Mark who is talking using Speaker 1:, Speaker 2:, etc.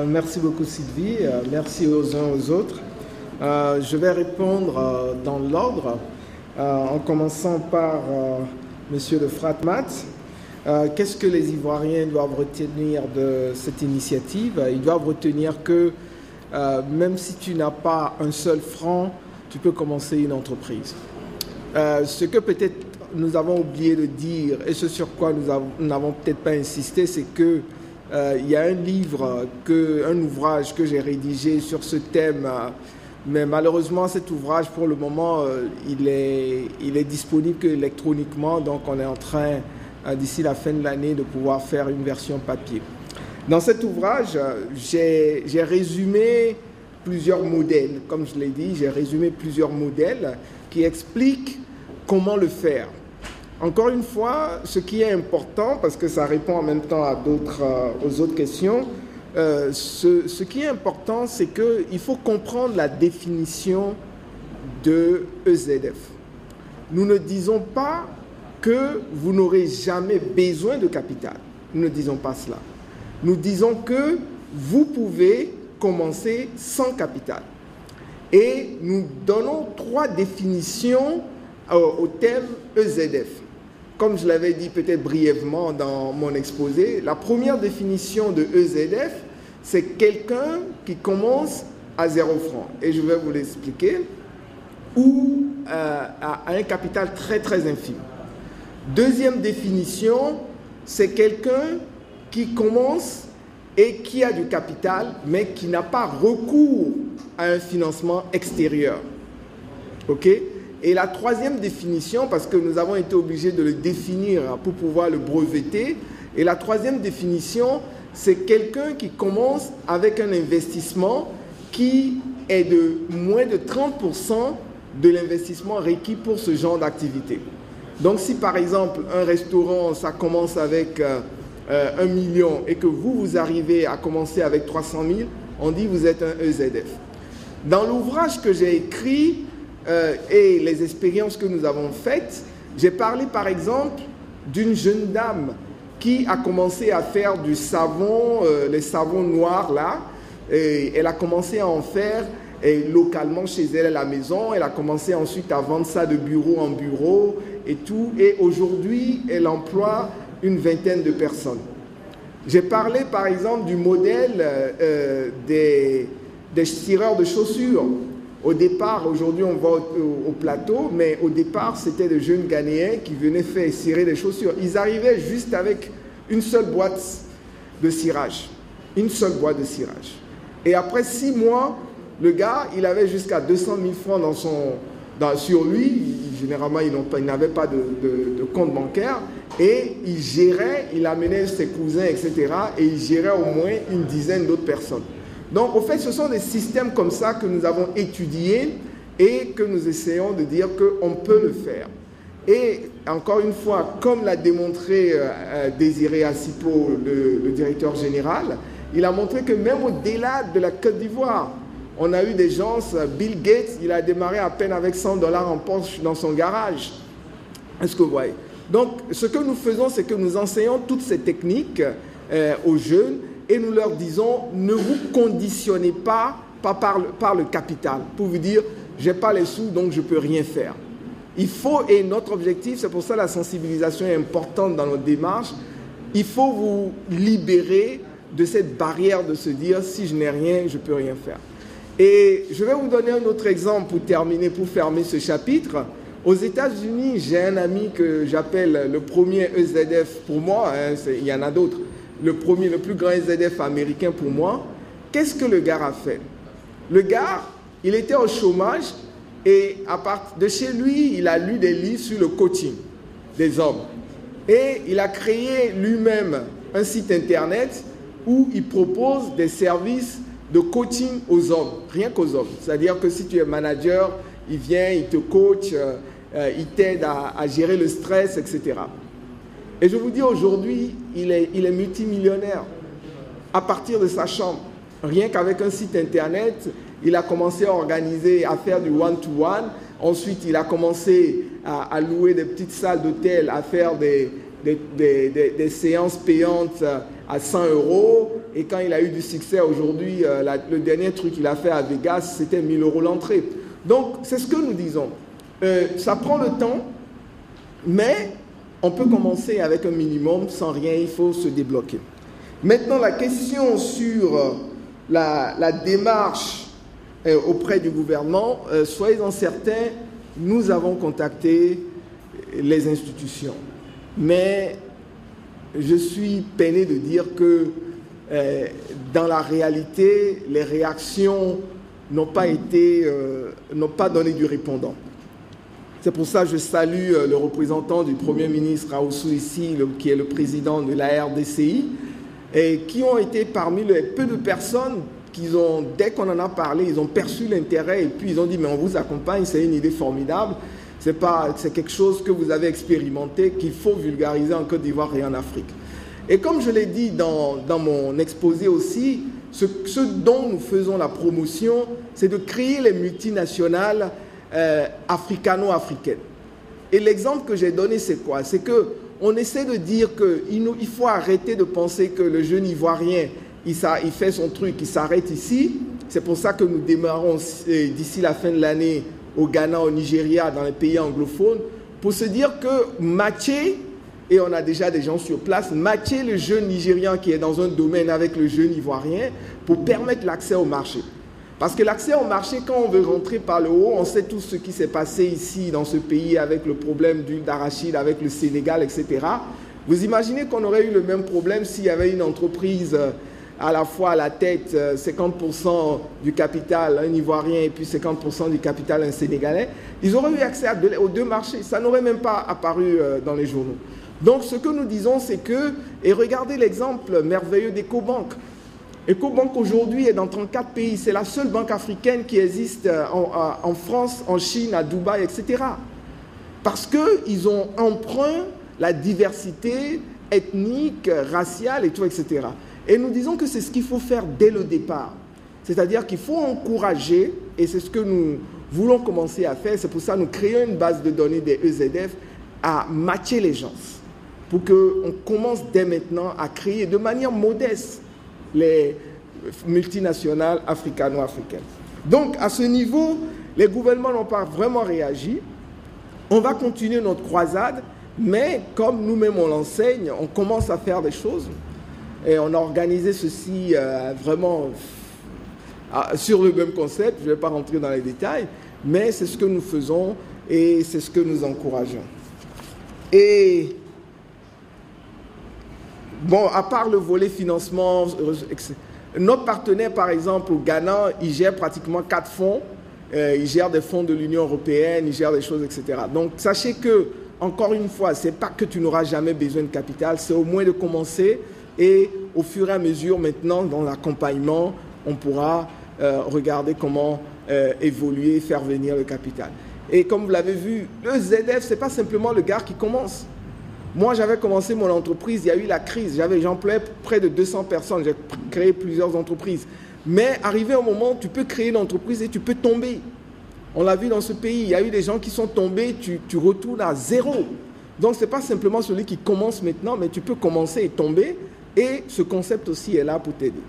Speaker 1: Merci beaucoup Sylvie, merci aux uns aux autres. Je vais répondre dans l'ordre, en commençant par Monsieur de Fratmat. Qu'est-ce que les Ivoiriens doivent retenir de cette initiative? Ils doivent retenir que même si tu n'as pas un seul franc, tu peux commencer une entreprise. Ce que peut-être nous avons oublié de dire, et ce sur quoi nous n'avons peut-être pas insisté, c'est que il y a un livre, un ouvrage que j'ai rédigé sur ce thème, mais malheureusement cet ouvrage pour le moment il est disponible que électroniquement, donc on est en train d'ici la fin de l'année de pouvoir faire une version papier. Dans cet ouvrage, j'ai résumé plusieurs modèles, comme je l'ai dit, j'ai résumé plusieurs modèles qui expliquent comment le faire. Encore une fois, ce qui est important, parce que ça répond en même temps à aux autres questions, ce qui est important, c'est qu'il faut comprendre la définition de EZF. Nous ne disons pas que vous n'aurez jamais besoin de capital. Nous ne disons pas cela. Nous disons que vous pouvez commencer sans capital. Et nous donnons 3 définitions au thème EZF. Comme je l'avais dit peut-être brièvement dans mon exposé, la première définition de EZF, c'est quelqu'un qui commence à 0 francs. Et je vais vous l'expliquer, ou à un capital très très infime. Deuxième définition, c'est quelqu'un qui commence et qui a du capital, mais qui n'a pas recours à un financement extérieur. OK ? Et la troisième définition, parce que nous avons été obligés de le définir pour pouvoir le breveter, et la troisième définition, c'est quelqu'un qui commence avec un investissement qui est de moins de 30% de l'investissement requis pour ce genre d'activité. Donc si par exemple un restaurant, ça commence avec 1 million et que vous arrivez à commencer avec 300 000, on dit vous êtes un EZF. Dans l'ouvrage que j'ai écrit, et les expériences que nous avons faites, j'ai parlé par exemple d'une jeune dame qui a commencé à faire du savon, les savons noirs là, et elle a commencé à en faire localement chez elle à la maison. Elle a commencé ensuite à vendre ça de bureau en bureau et tout, et aujourd'hui elle emploie une vingtaine de personnes. J'ai parlé par exemple du modèle des tireurs de chaussures. Au départ, aujourd'hui on va au plateau, mais au départ c'était des jeunes Ghanéens qui venaient faire cirer des chaussures. Ils arrivaient juste avec une seule boîte de cirage. Une seule boîte de cirage. Et après 6 mois, le gars, il avait jusqu'à 200 000 francs sur lui. Généralement, il n'avait pas de compte bancaire. Et il gérait, il amenait ses cousins, etc. Et il gérait au moins une dizaine d'autres personnes. Donc, au fait, ce sont des systèmes comme ça que nous avons étudiés et que nous essayons de dire qu'on peut le faire. Et encore une fois, comme l'a démontré Désiré Assipo, le directeur général, il a montré que même au-delà de la Côte d'Ivoire, on a eu des gens, Bill Gates, il a démarré à peine avec $100 en poche dans son garage. Est-ce que vous voyez? Donc, ce que nous faisons, c'est que nous enseignons toutes ces techniques aux jeunes, et nous leur disons, ne vous conditionnez pas par le capital, pour vous dire, je n'ai pas les sous, donc je ne peux rien faire. Il faut, et notre objectif, c'est pour ça la sensibilisation est importante dans notre démarche, il faut vous libérer de cette barrière de se dire, si je n'ai rien, je ne peux rien faire. Et je vais vous donner un autre exemple pour terminer, pour fermer ce chapitre. Aux États-Unis, j'ai un ami que j'appelle le premier EZF pour moi, hein, il y en a d'autres. Le plus grand EZF américain pour moi. Qu'est-ce que le gars a fait? Le gars, il était au chômage et à partir de chez lui, il a lu des livres sur le coaching des hommes. Et il a créé lui-même un site internet où il propose des services de coaching aux hommes, rien qu'aux hommes. C'est-à-dire que si tu es manager, il vient, il te coach, il t'aide à gérer le stress, etc. Et je vous dis aujourd'hui, il est multimillionnaire à partir de sa chambre. Rien qu'avec un site internet, il a commencé à organiser, à faire du one-to-one. Ensuite, il a commencé à louer des petites salles d'hôtel, à faire des séances payantes à 100 €. et quand il a eu du succès aujourd'hui, le dernier truc qu'il a fait à Vegas, c'était 1 000 € l'entrée. Donc, c'est ce que nous disons. Ça prend le temps, mais on peut commencer avec un minimum, sans rien, il faut se débloquer. Maintenant, la question sur la démarche auprès du gouvernement, soyez-en certains, nous avons contacté les institutions. Mais je suis peiné de dire que dans la réalité, les réactions n'ont pas donné du répondant. C'est pour ça que je salue le représentant du Premier ministre Aoussou ici, qui est le président de la RDCI, et qui ont été parmi les peu de personnes qui ont, dès qu'on en a parlé, ils ont perçu l'intérêt et puis ils ont dit mais on vous accompagne, c'est une idée formidable, c'est quelque chose que vous avez expérimenté, qu'il faut vulgariser en Côte d'Ivoire et en Afrique. Et comme je l'ai dit dans mon exposé aussi, ce dont nous faisons la promotion, c'est de créer les multinationales africano-africaine. Et l'exemple que j'ai donné, c'est quoi? C'est qu'on essaie de dire qu'il faut arrêter de penser que le jeune Ivoirien, il fait son truc, il s'arrête ici. C'est pour ça que nous démarrons d'ici la fin de l'année au Ghana, au Nigeria, dans les pays anglophones, pour se dire que matcher, et on a déjà des gens sur place, matcher le jeune Nigérian qui est dans un domaine avec le jeune Ivoirien pour permettre l'accès au marché. Parce que l'accès au marché, quand on veut rentrer par le haut, on sait tout ce qui s'est passé ici, dans ce pays, avec le problème d'huile d'arachide, avec le Sénégal, etc. Vous imaginez qu'on aurait eu le même problème s'il y avait une entreprise à la fois à la tête, 50% du capital, un Ivoirien, et puis 50% du capital, un Sénégalais. Ils auraient eu accès aux deux marchés. Ça n'aurait même pas apparu dans les journaux. Donc, ce que nous disons, c'est que, et regardez l'exemple merveilleux d'EcoBank. EcoBank aujourd'hui est dans 34 pays. C'est la seule banque africaine qui existe en France, en Chine, à Dubaï, etc. Parce qu'ils ont emprunt la diversité ethnique, raciale et tout, etc. Et nous disons que c'est ce qu'il faut faire dès le départ. C'est-à-dire qu'il faut encourager, et c'est ce que nous voulons commencer à faire, c'est pour ça que nous créons une base de données des EZF à matcher les gens, pour qu'on commence dès maintenant à créer de manière modeste les multinationales africano-africaines. Donc, à ce niveau, les gouvernements n'ont pas vraiment réagi. On va continuer notre croisade, mais comme nous-mêmes on l'enseigne, on commence à faire des choses. Et on a organisé ceci vraiment sur le même concept. Je ne vais pas rentrer dans les détails, mais c'est ce que nous faisons et c'est ce que nous encourageons. Et bon, à part le volet financement, notre partenaire, par exemple, au Ghana, il gère pratiquement 4 fonds. Il gère des fonds de l'Union européenne, il gère des choses, etc. Donc, sachez que, encore une fois, ce n'est pas que tu n'auras jamais besoin de capital, c'est au moins de commencer. Et au fur et à mesure, maintenant, dans l'accompagnement, on pourra regarder comment évoluer, faire venir le capital. Et comme vous l'avez vu, le ZF, ce n'est pas simplement le gars qui commence. Moi, j'avais commencé mon entreprise, il y a eu la crise, j'employais près de 200 personnes, j'ai créé plusieurs entreprises. Mais arrivé au moment où tu peux créer une entreprise et tu peux tomber. On l'a vu dans ce pays, il y a eu des gens qui sont tombés, tu retournes à zéro. Donc, ce n'est pas simplement celui qui commence maintenant, mais tu peux commencer et tomber. Et ce concept aussi est là pour t'aider.